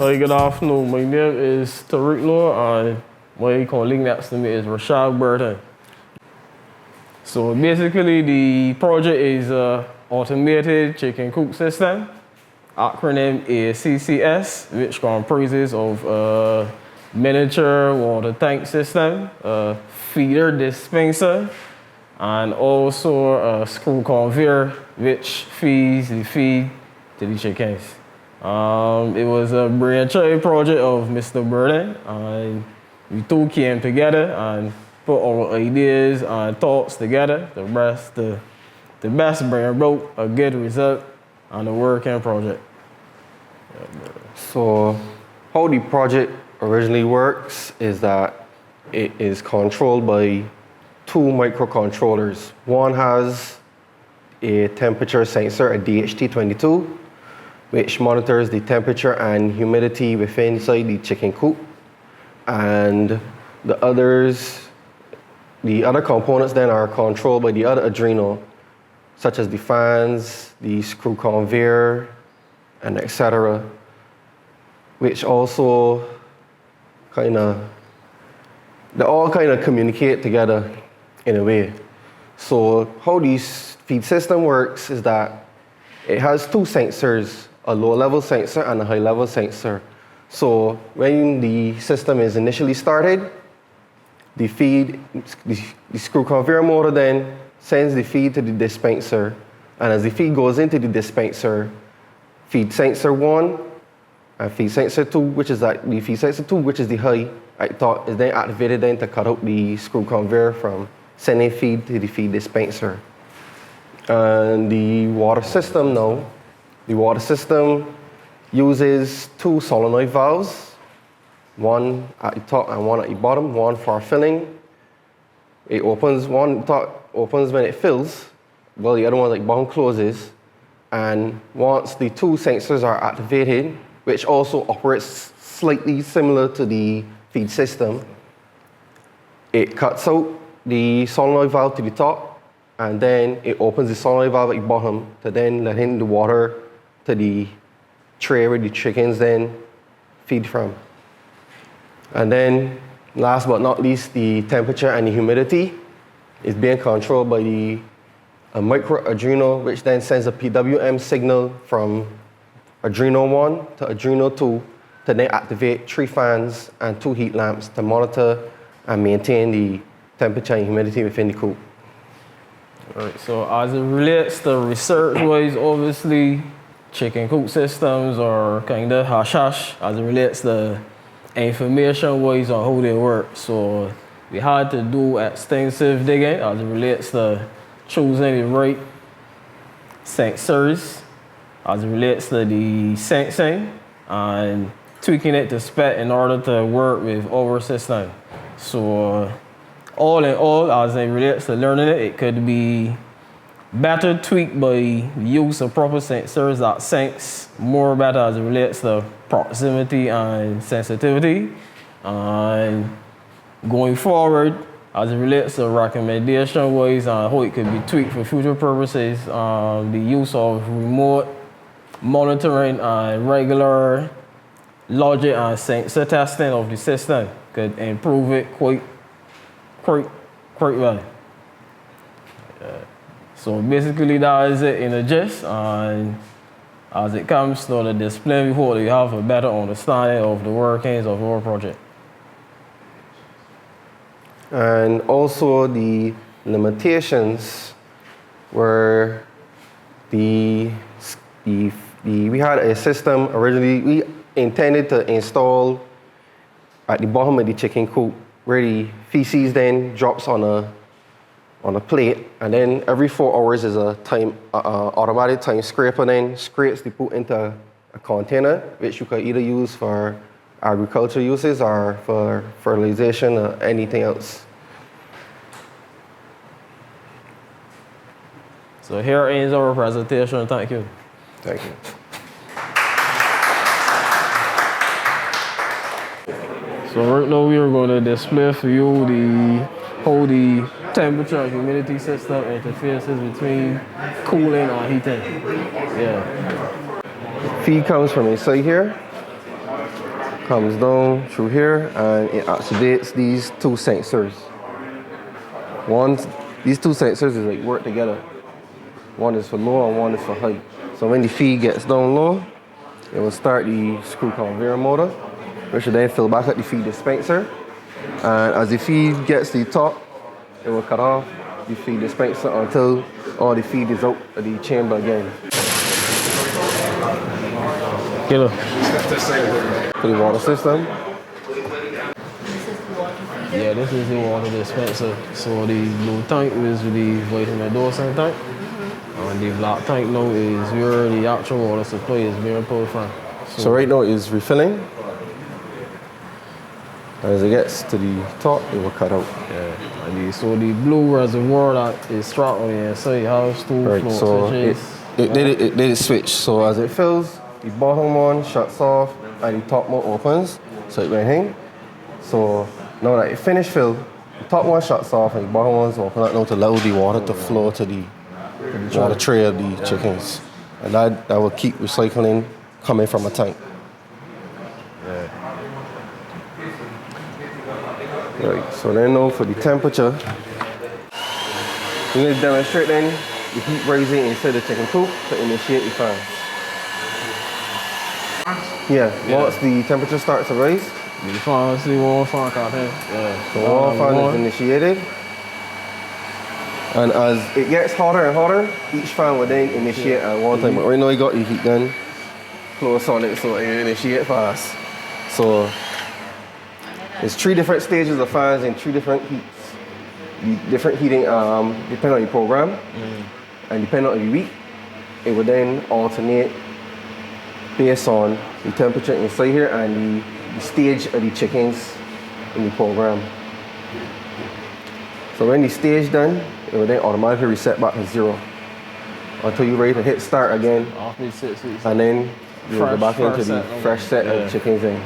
Hi, good afternoon. My name is Tariq Noor, and my colleague next to me is Rashad Burton. So basically, the project is automated chicken coop system, acronym ACCS, which comprises of miniature water tank system, feeder dispenser, and also a screw conveyor, which feeds the feed to the chickens. It was a brainchild project of Mr. Burton, and we two came together and put our ideas and thoughts together to best bring about a good result on the working project. So how the project originally works is that it is controlled by two microcontrollers. One has a temperature sensor, a DHT22, which monitors the temperature and humidity within inside the chicken coop. And the other components then are controlled by the other Arduino, such as the fans, the screw conveyor, and etc., which also they all communicate together in a way. So how this feed system works is that it has two sensors, a low-level sensor and a high-level sensor. So when the system is initially started, the screw conveyor motor then sends the feed to the dispenser, and as the feed goes into the dispenser, feed sensor 1 and feed sensor 2, which is the high, I thought is then activated then to cut out the screw conveyor from sending feed to the feed dispenser. And the water system uses two solenoid valves, one at the top and one at the bottom, one for filling. It opens, one top opens when it fills, while the other one at the bottom closes. And once the two sensors are activated, which also operates slightly similar to the feed system, it cuts out the solenoid valve to the top, and then it opens the solenoid valve at the bottom to then let in the water to the tray where the chickens then feed from. And then, last but not least, the temperature and the humidity is being controlled by a micro Arduino, which then sends a PWM signal from Arduino 1 to Arduino 2 to then activate 3 fans and 2 heat lamps to monitor and maintain the temperature and humidity within the coop. All right, so as it relates to research-wise, obviously, chicken coop systems are kind of hush-hush as it relates to information-wise on how they work. So we had to do extensive digging as it relates to choosing the right sensors, as it relates to the sensing, and tweaking it to spec in order to work with our system. So all in all, as it relates to learning it, it could be better tweaked by the use of proper sensors that sense more better as it relates to proximity and sensitivity. And going forward, as it relates to recommendation-wise and how it could be tweaked for future purposes, the use of remote monitoring and regular logic and sensor testing of the system could improve it quite well. So basically that is it in a gist, and as it comes to the display, we hope you have a better understanding of the workings of our project. And also the limitations were we had a system originally we intended to install at the bottom of the chicken coop, where the feces then drops on a plate, and then every 4 hours is a automatic time scraper then scrapes the poop into a container, which you could either use for agriculture uses or for fertilization or anything else. So here ends our presentation. Thank you. Thank you. So right now we are going to display for you how the temperature and humidity system interfaces between cooling and heating. Yeah. Feed comes from inside here, comes down through here and it activates these two sensors. These two sensors is like work together. One is for low and one is for high. So when the feed gets down low, it will start the screw conveyor motor, which will then fill back up the feed dispenser. And as the feed gets to the top, it will cut off the feed dispenser until all the feed is out of the chamber again. Killer. For the water system. Yeah, this is the water dispenser. So the blue tank is the vitamin dosing tank. And the black tank now is where the actual water supply is being pulled from. So right now it's refilling. As it gets to the top, it will cut out. Yeah. And so the blue reservoir that is strapped on the inside has two Right, so it did switch. So as it fills, the bottom one shuts off and the top one opens. So it went in. So now that it finished fill, the top one shuts off and the bottom one's open up now to allow the water to flow to the water tray of the chickens. And that will keep recycling coming from a tank. Right, so then now for the temperature, we're going to demonstrate then the heat rising inside the chicken coop to initiate the fan. Yeah, once the temperature starts to rise, the fan, see one fan out here. Yeah. so one fan is initiated. And as it gets hotter and hotter, each fan will then initiate at one time. But right now you got your heat gun close on it, so it initiate fast. So there's 3 different stages of fans and 3 different heats. The different heating depend on your program and depending on your week. It will then alternate based on the temperature inside here and the stage of the chickens in the program. So when the stage done, it will then automatically reset back to 0 until you're ready to hit start again. After 6 weeks. And then you'll go back into the fresh set of chickens in.